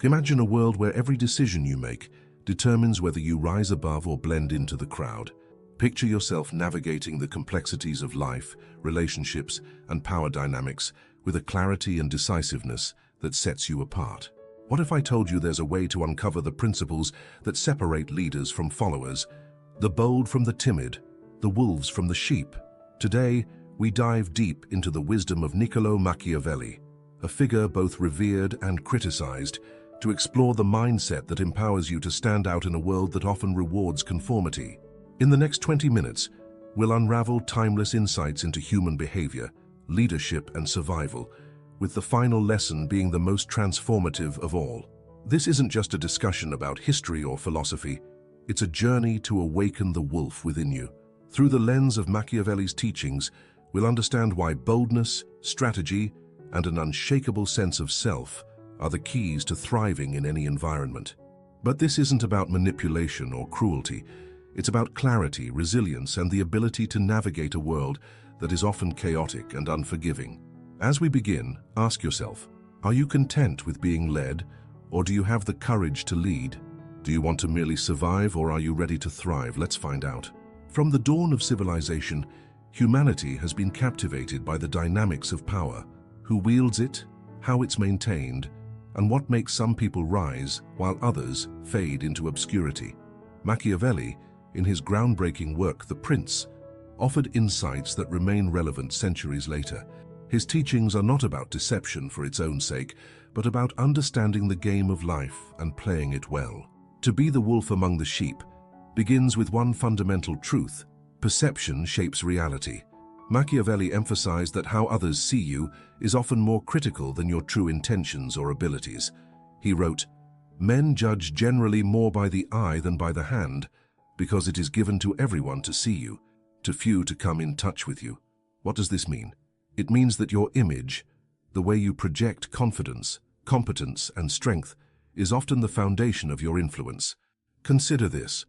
Imagine a world where every decision you make determines whether you rise above or blend into the crowd. Picture yourself navigating the complexities of life, relationships, and power dynamics with a clarity and decisiveness that sets you apart. What if I told you there's a way to uncover the principles that separate leaders from followers, the bold from the timid, the wolves from the sheep? Today, we dive deep into the wisdom of Niccolo Machiavelli, a figure both revered and criticized, to explore the mindset that empowers you to stand out in a world that often rewards conformity. In the next 20 minutes, we'll unravel timeless insights into human behavior, leadership, and survival, with the final lesson being the most transformative of all. This isn't just a discussion about history or philosophy, it's a journey to awaken the wolf within you. Through the lens of Machiavelli's teachings, we'll understand why boldness, strategy, and an unshakable sense of self are the keys to thriving in any environment. But this isn't about manipulation or cruelty. It's about clarity, resilience, and the ability to navigate a world that is often chaotic and unforgiving. As we begin, ask yourself, are you content with being led, or do you have the courage to lead? Do you want to merely survive, or are you ready to thrive? Let's find out. From the dawn of civilization, humanity has been captivated by the dynamics of power. Who wields it, how it's maintained, and what makes some people rise while others fade into obscurity. Machiavelli, in his groundbreaking work, The Prince, offered insights that remain relevant centuries later. His teachings are not about deception for its own sake, but about understanding the game of life and playing it well. To be the wolf among the sheep begins with one fundamental truth: perception shapes reality. Machiavelli emphasized that how others see you is often more critical than your true intentions or abilities. He wrote, "Men judge generally more by the eye than by the hand, because it is given to everyone to see you, to few to come in touch with you." What does this mean? It means that your image, the way you project confidence, competence, and strength, is often the foundation of your influence. Consider this.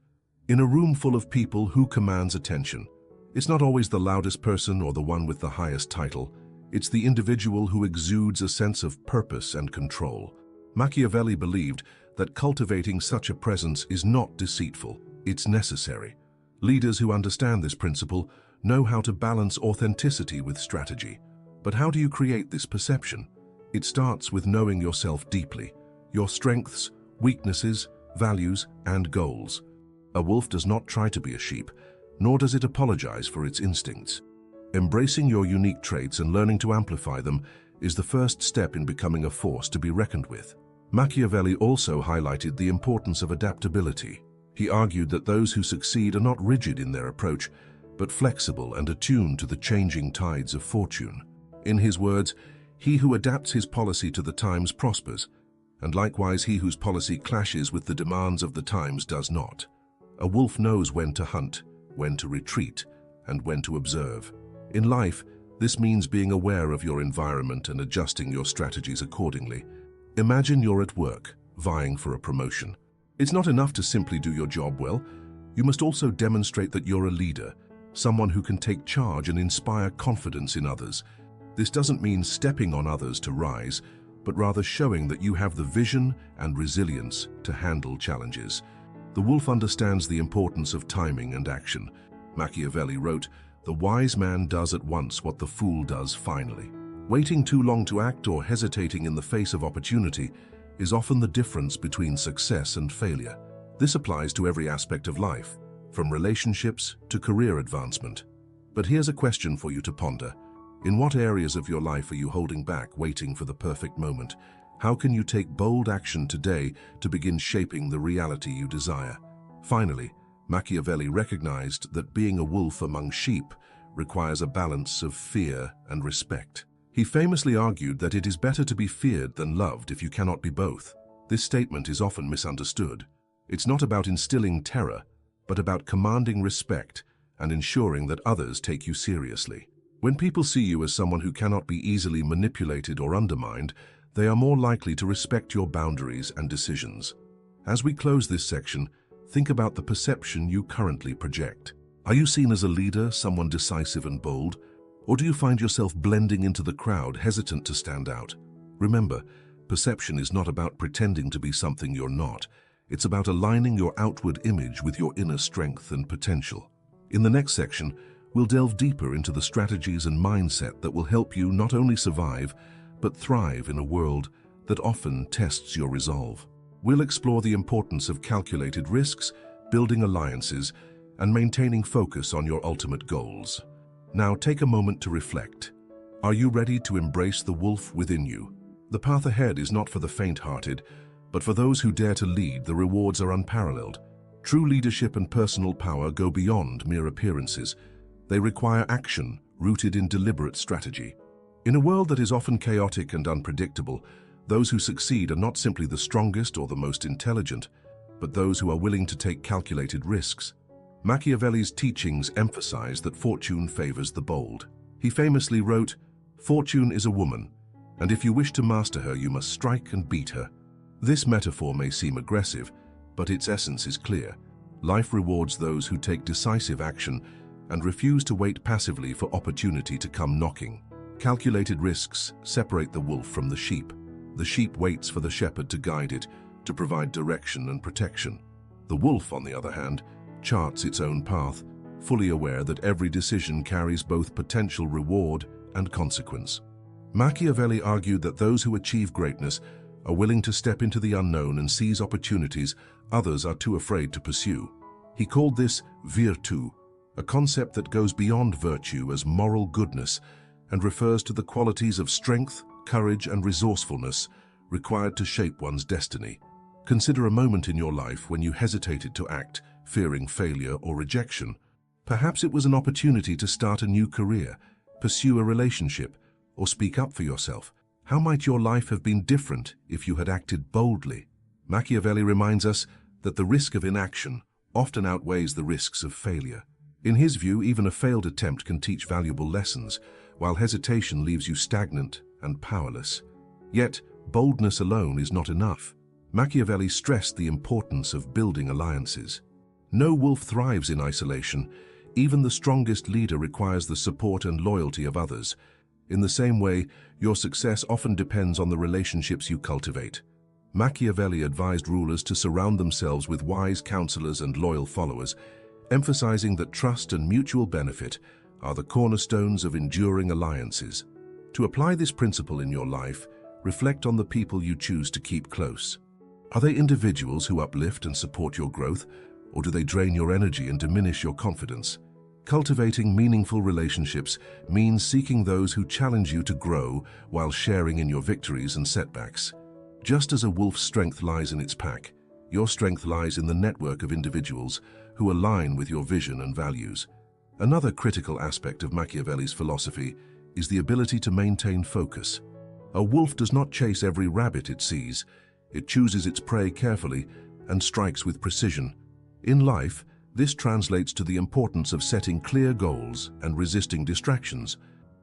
In a room full of people, who commands attention? It's not always the loudest person or the one with the highest title. It's the individual who exudes a sense of purpose and control. Machiavelli believed that cultivating such a presence is not deceitful, it's necessary. Leaders who understand this principle know how to balance authenticity with strategy. But how do you create this perception? It starts with knowing yourself deeply, your strengths, weaknesses, values, and goals. A wolf does not try to be a sheep, nor does it apologize for its instincts. Embracing your unique traits and learning to amplify them is the first step in becoming a force to be reckoned with. Machiavelli also highlighted the importance of adaptability. He argued that those who succeed are not rigid in their approach, but flexible and attuned to the changing tides of fortune. In his words, "He who adapts his policy to the times prospers, and likewise he whose policy clashes with the demands of the times does not." A wolf knows when to hunt, when to retreat, and when to observe. In life, this means being aware of your environment and adjusting your strategies accordingly. Imagine you're at work, vying for a promotion. It's not enough to simply do your job well. You must also demonstrate that you're a leader, someone who can take charge and inspire confidence in others. This doesn't mean stepping on others to rise, but rather showing that you have the vision and resilience to handle challenges. The wolf understands the importance of timing and action. Machiavelli wrote, "The wise man does at once what the fool does finally." Waiting too long to act or hesitating in the face of opportunity is often the difference between success and failure. This applies to every aspect of life, from relationships to career advancement. But here's a question for you to ponder. In what areas of your life are you holding back, waiting for the perfect moment? How can you take bold action today to begin shaping the reality you desire? Finally, Machiavelli recognized that being a wolf among sheep requires a balance of fear and respect. He famously argued that it is better to be feared than loved if you cannot be both. This statement is often misunderstood. It's not about instilling terror, but about commanding respect and ensuring that others take you seriously. When people see you as someone who cannot be easily manipulated or undermined, they are more likely to respect your boundaries and decisions. As we close this section, think about the perception you currently project. Are you seen as a leader, someone decisive and bold? Or do you find yourself blending into the crowd, hesitant to stand out? Remember, Perception is not about pretending to be something you're not. It's about aligning your outward image with your inner strength and potential. In the next section, we'll delve deeper into the strategies and mindset that will help you not only survive, but thrive in a world that often tests your resolve. We'll explore the importance of calculated risks, building alliances, and maintaining focus on your ultimate goals. Now take a moment to reflect. Are you ready to embrace the wolf within you? The path ahead is not for the faint-hearted, but for those who dare to lead. The rewards are unparalleled. True leadership and personal power go beyond mere appearances. They require action, rooted in deliberate strategy. In a world that is often chaotic and unpredictable, those who succeed are not simply the strongest or the most intelligent, but those who are willing to take calculated risks. Machiavelli's teachings emphasize that fortune favors the bold. He famously wrote, "Fortune is a woman, and if you wish to master her, you must strike and beat her." This metaphor may seem aggressive, but its essence is clear. Life rewards those who take decisive action and refuse to wait passively for opportunity to come knocking. Calculated risks separate the wolf from the sheep. The sheep waits for the shepherd to guide it, to provide direction and protection. The wolf, on the other hand, charts its own path, fully aware that every decision carries both potential reward and consequence. Machiavelli argued that those who achieve greatness are willing to step into the unknown and seize opportunities others are too afraid to pursue. He called this virtù, a concept that goes beyond virtue as moral goodness and refers to the qualities of strength, courage, and resourcefulness required to shape one's destiny. Consider a moment in your life when you hesitated to act, fearing failure or rejection. Perhaps it was an opportunity to start a new career, pursue a relationship, or speak up for yourself. How might your life have been different if you had acted boldly? Machiavelli reminds us that the risk of inaction often outweighs the risks of failure. In his view, even a failed attempt can teach valuable lessons, while hesitation leaves you stagnant and powerless. Yet, boldness alone is not enough. Machiavelli stressed the importance of building alliances. No wolf thrives in isolation. Even the strongest leader requires the support and loyalty of others. In the same way, your success often depends on the relationships you cultivate. Machiavelli advised rulers to surround themselves with wise counselors and loyal followers, emphasizing that trust and mutual benefit are the cornerstones of enduring alliances. To apply this principle in your life, reflect on the people you choose to keep close. Are they individuals who uplift and support your growth, or do they drain your energy and diminish your confidence? Cultivating meaningful relationships means seeking those who challenge you to grow while sharing in your victories and setbacks. Just as a wolf's strength lies in its pack, your strength lies in the network of individuals who align with your vision and values. Another critical aspect of Machiavelli's philosophy is the ability to maintain focus. A wolf does not chase every rabbit it sees. It chooses its prey carefully and strikes with precision. In life, this translates to the importance of setting clear goals and resisting distractions.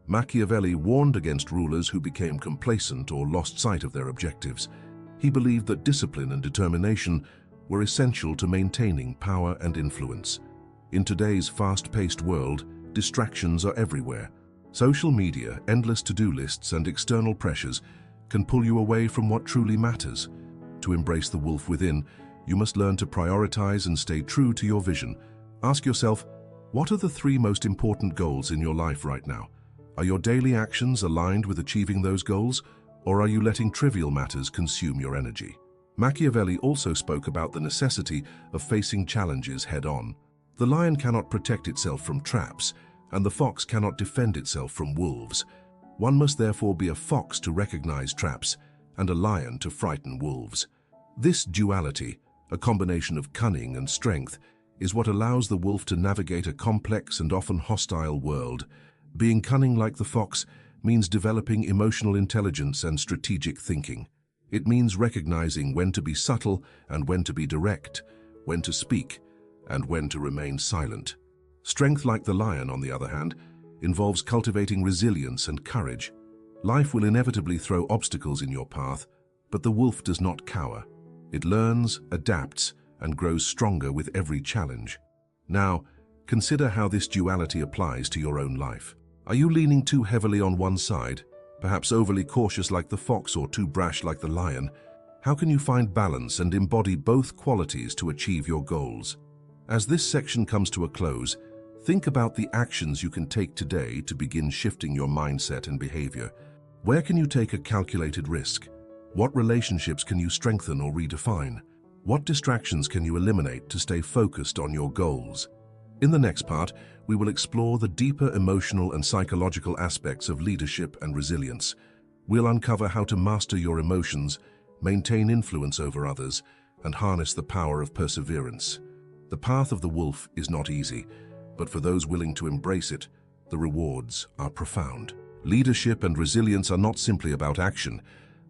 Machiavelli warned against rulers who became complacent or lost sight of their objectives. He believed that discipline and determination were essential to maintaining power and influence. In today's fast-paced world, distractions are everywhere. Social media, endless to-do lists, and external pressures can pull you away from what truly matters. To embrace the wolf within, you must learn to prioritize and stay true to your vision. Ask yourself, what are the 3 most important goals in your life right now? Are your daily actions aligned with achieving those goals, or are you letting trivial matters consume your energy? Machiavelli also spoke about the necessity of facing challenges head-on. The lion cannot protect itself from traps, and the fox cannot defend itself from wolves. One must therefore be a fox to recognize traps, and a lion to frighten wolves. This duality, a combination of cunning and strength, is what allows the wolf to navigate a complex and often hostile world. Being cunning like the fox means developing emotional intelligence and strategic thinking. It means recognizing when to be subtle and when to be direct, when to speak and when to remain silent. Strength like the lion, on the other hand, involves cultivating resilience and courage. Life will inevitably throw obstacles in your path, but the wolf does not cower. It learns, adapts, and grows stronger with every challenge. Now, consider how this duality applies to your own life. Are you leaning too heavily on one side, perhaps overly cautious like the fox or too brash like the lion? How can you find balance and embody both qualities to achieve your goals? As this section comes to a close, think about the actions you can take today to begin shifting your mindset and behavior. Where can you take a calculated risk? What relationships can you strengthen or redefine? What distractions can you eliminate to stay focused on your goals? In the next part, we will explore the deeper emotional and psychological aspects of leadership and resilience. We'll uncover how to master your emotions, maintain influence over others, and harness the power of perseverance. The path of the wolf is not easy, but for those willing to embrace it, the rewards are profound. Leadership and resilience are not simply about action.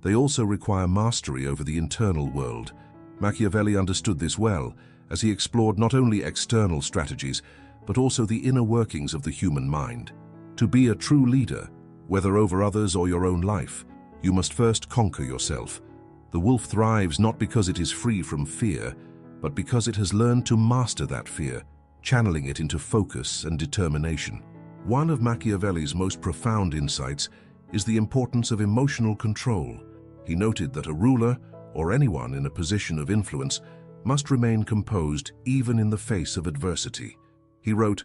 They also require mastery over the internal world. Machiavelli understood this well, as he explored not only external strategies, but also the inner workings of the human mind. To be a true leader, whether over others or your own life, you must first conquer yourself. The wolf thrives not because it is free from fear, but because it has learned to master that fear, channeling it into focus and determination. One of Machiavelli's most profound insights is the importance of emotional control. He noted that a ruler, or anyone in a position of influence, must remain composed even in the face of adversity. He wrote,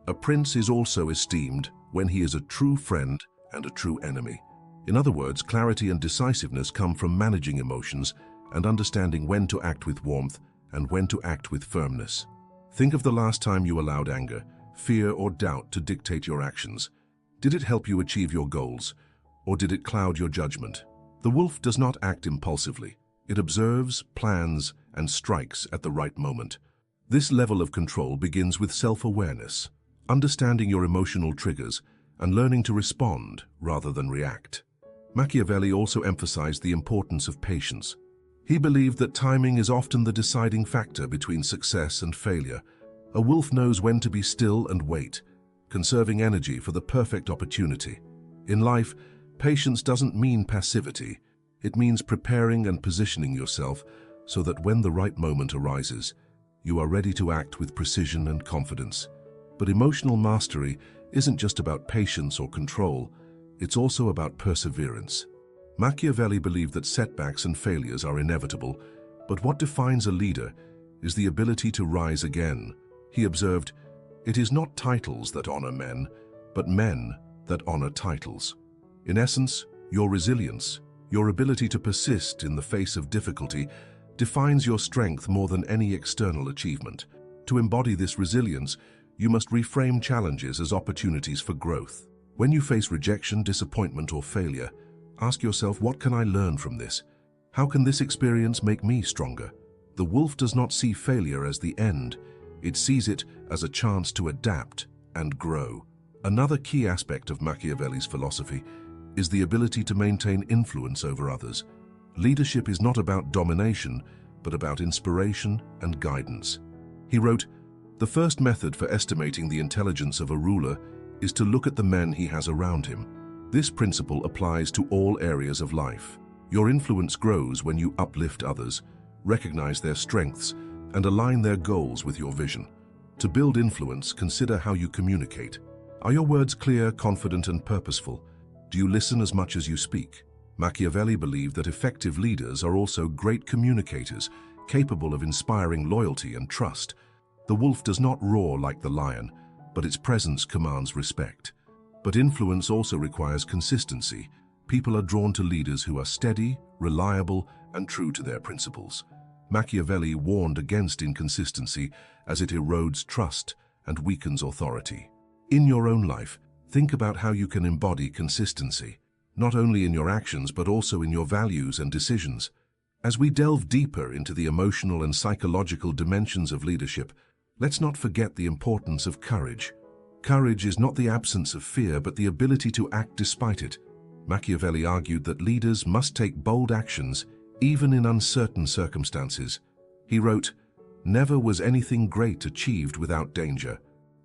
"A prince is also esteemed when he is a true friend and a true enemy." In other words, clarity and decisiveness come from managing emotions and understanding when to act with warmth and when to act with firmness. Think of the last time you allowed anger, fear, or doubt to dictate your actions. Did it help you achieve your goals, or did it cloud your judgment? The wolf does not act impulsively. It observes, plans, and strikes at the right moment. This level of control begins with self-awareness, understanding your emotional triggers and learning to respond rather than react. Machiavelli also emphasized the importance of patience. He believed that timing is often the deciding factor between success and failure. A wolf knows when to be still and wait, conserving energy for the perfect opportunity. In life, patience doesn't mean passivity. It means preparing and positioning yourself so that when the right moment arises, you are ready to act with precision and confidence. But emotional mastery isn't just about patience or control. It's also about perseverance. Machiavelli believed that setbacks and failures are inevitable, but what defines a leader is the ability to rise again. He observed, "It is not titles that honor men, but men that honor titles." In essence, your resilience, your ability to persist in the face of difficulty, defines your strength more than any external achievement. To embody this resilience, you must reframe challenges as opportunities for growth. When you face rejection, disappointment, or failure, ask yourself, what can I learn from this? How can this experience make me stronger? The wolf does not see failure as the end. It sees it as a chance to adapt and grow. Another key aspect of Machiavelli's philosophy is the ability to maintain influence over others. Leadership is not about domination, but about inspiration and guidance. He wrote, "The first method for estimating the intelligence of a ruler is to look at the men he has around him. This principle applies to all areas of life. Your influence grows when you uplift others, recognize their strengths, and align their goals with your vision. To build influence, consider how you communicate. Are your words clear, confident, and purposeful? Do you listen as much as you speak?" Machiavelli believed that effective leaders are also great communicators, capable of inspiring loyalty and trust. The wolf does not roar like the lion, but its presence commands respect. But influence also requires consistency. People are drawn to leaders who are steady, reliable, and true to their principles. Machiavelli warned against inconsistency as it erodes trust and weakens authority. In your own life, think about how you can embody consistency, not only in your actions but also in your values and decisions. As we delve deeper into the emotional and psychological dimensions of leadership, let's not forget the importance of courage. Courage is not the absence of fear, but the ability to act despite it. Machiavelli argued that leaders must take bold actions, even in uncertain circumstances. He wrote, "Never was anything great achieved without danger."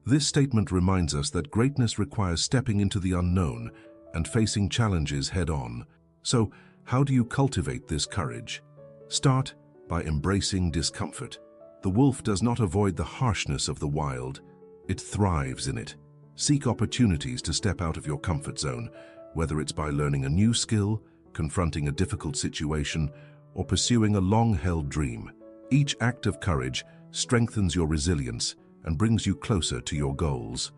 This statement reminds us that greatness requires stepping into the unknown and facing challenges head-on. So, how do you cultivate this courage? Start by embracing discomfort. The wolf does not avoid the harshness of the wild. It thrives in it. Seek opportunities to step out of your comfort zone, whether it's by learning a new skill, confronting a difficult situation, or pursuing a long-held dream. Each act of courage strengthens your resilience and brings you closer to your goals.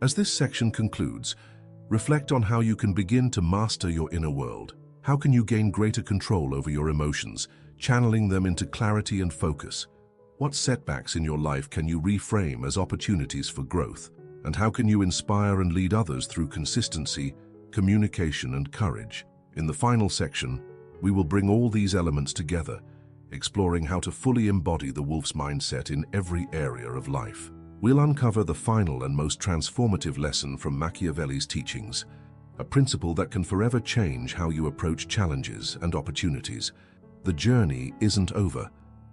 As this section concludes, reflect on how you can begin to master your inner world. How can you gain greater control over your emotions, channeling them into clarity and focus? What setbacks in your life can you reframe as opportunities for growth? And how can you inspire and lead others through consistency, communication, and courage? In the final section, we will bring all these elements together, exploring how to fully embody the wolf's mindset in every area of life. We'll uncover the final and most transformative lesson from Machiavelli's teachings, a principle that can forever change how you approach challenges and opportunities. The journey isn't over,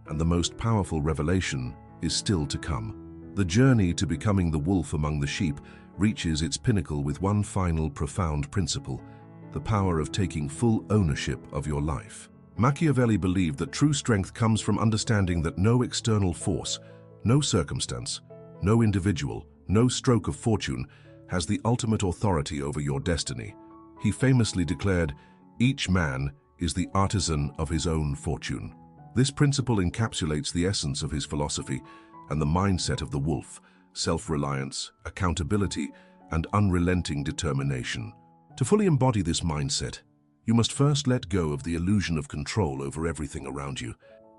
and the most powerful revelation is still to come. The journey to becoming the wolf among the sheep reaches its pinnacle with one final profound principle: the power of taking full ownership of your life. Machiavelli believed that true strength comes from understanding that no external force, no circumstance, no individual, no stroke of fortune has the ultimate authority over your destiny. He famously declared, "Each man is the artisan of his own fortune." This principle encapsulates the essence of his philosophy and the mindset of the wolf: self-reliance, accountability, and unrelenting determination. To fully embody this mindset, you must first let go of the illusion of control over everything around you.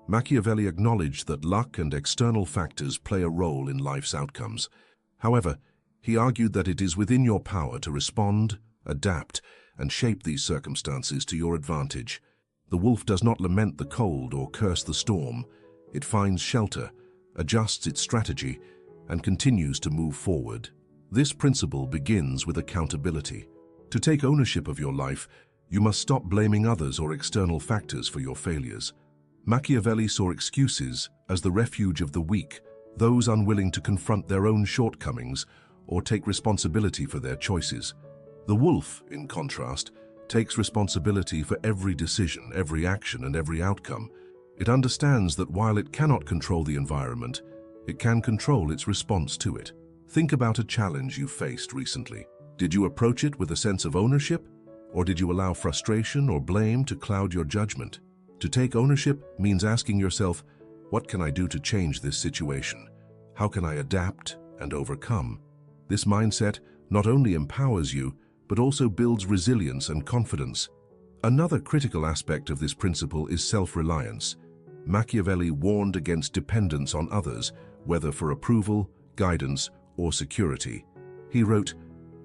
Machiavelli acknowledged that luck and external factors play a role in life's outcomes. However, he argued that it is within your power to respond, adapt, and shape these circumstances to your advantage. The wolf does not lament the cold or curse the storm. It finds shelter, adjusts its strategy, and continues to move forward. This principle begins with accountability. To take ownership of your life, you must stop blaming others or external factors for your failures. Machiavelli saw excuses as the refuge of the weak, those unwilling to confront their own shortcomings or take responsibility for their choices. The wolf, in contrast, takes responsibility for every decision, every action, and every outcome. It understands that while it cannot control the environment, it can control its response to it. Think about a challenge you faced recently. Did you approach it with a sense of ownership, or did you allow frustration or blame to cloud your judgment? To take ownership means asking yourself, what can I do to change this situation? How can I adapt and overcome? This mindset not only empowers you, but also builds resilience and confidence. Another critical aspect of this principle is self-reliance. Machiavelli warned against dependence on others, whether for approval, guidance, or security. He wrote,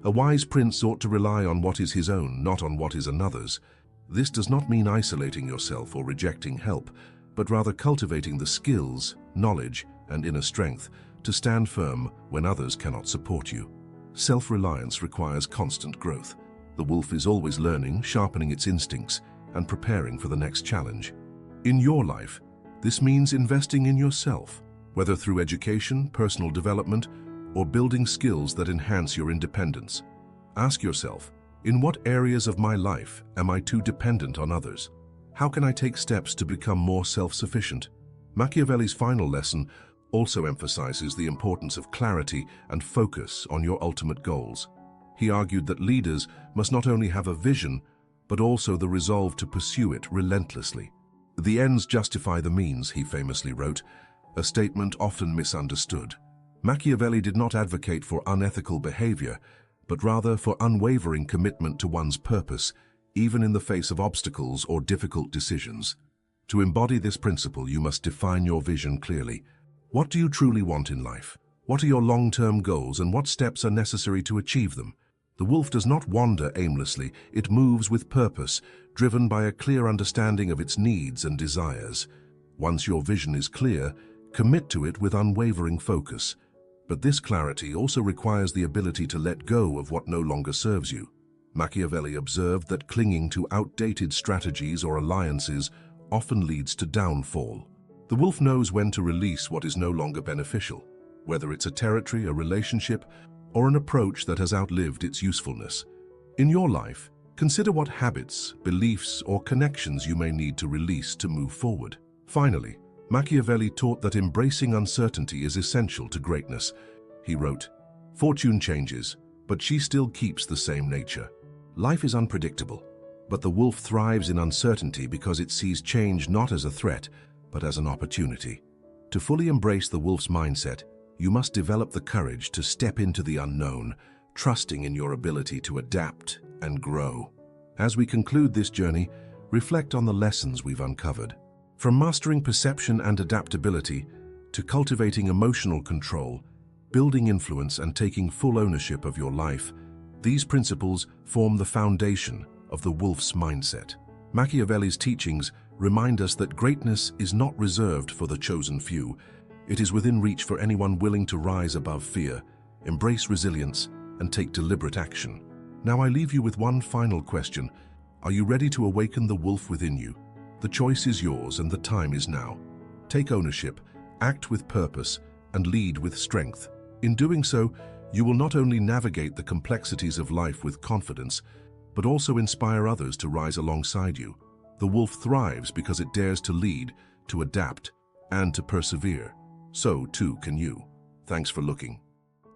"A wise prince ought to rely on what is his own, not on what is another's." This does not mean isolating yourself or rejecting help, but rather cultivating the skills, knowledge, and inner strength to stand firm when others cannot support you. Self-reliance requires constant growth. The wolf is always learning, sharpening its instincts, and preparing for the next challenge. In your life, this means investing in yourself, whether through education, personal development, or building skills that enhance your independence. Ask yourself, in what areas of my life am I too dependent on others? How can I take steps to become more self-sufficient? Machiavelli's final lesson also emphasizes the importance of clarity and focus on your ultimate goals. He argued that leaders must not only have a vision, but also the resolve to pursue it relentlessly. "The ends justify the means," he famously wrote, a statement often misunderstood. Machiavelli did not advocate for unethical behavior, but rather for unwavering commitment to one's purpose, even in the face of obstacles or difficult decisions. To embody this principle, you must define your vision clearly. What do you truly want in life? What are your long-term goals, and what steps are necessary to achieve them? The wolf does not wander aimlessly. It moves with purpose, driven by a clear understanding of its needs and desires. Once your vision is clear, commit to it with unwavering focus. But this clarity also requires the ability to let go of what no longer serves you. Machiavelli observed that clinging to outdated strategies or alliances often leads to downfall. The wolf knows when to release what is no longer beneficial, whether it's a territory, a relationship, or an approach that has outlived its usefulness. In your life, consider what habits, beliefs, or connections you may need to release to move forward. Finally, Machiavelli taught that embracing uncertainty is essential to greatness. He wrote, "Fortune changes, but she still keeps the same nature." Life is unpredictable, but the wolf thrives in uncertainty because it sees change not as a threat, but as an opportunity. To fully embrace the wolf's mindset, you must develop the courage to step into the unknown, trusting in your ability to adapt and grow. As we conclude this journey, reflect on the lessons we've uncovered. From mastering perception and adaptability to cultivating emotional control, building influence and taking full ownership of your life, these principles form the foundation of the wolf's mindset. Machiavelli's teachings remind us that greatness is not reserved for the chosen few. It is within reach for anyone willing to rise above fear, embrace resilience, and take deliberate action. Now I leave you with one final question. Are you ready to awaken the wolf within you? The choice is yours and the time is now. Take ownership, act with purpose, and lead with strength. In doing so, you will not only navigate the complexities of life with confidence, but also inspire others to rise alongside you. The wolf thrives because it dares to lead, to adapt, and to persevere. So too can you. Thanks for looking.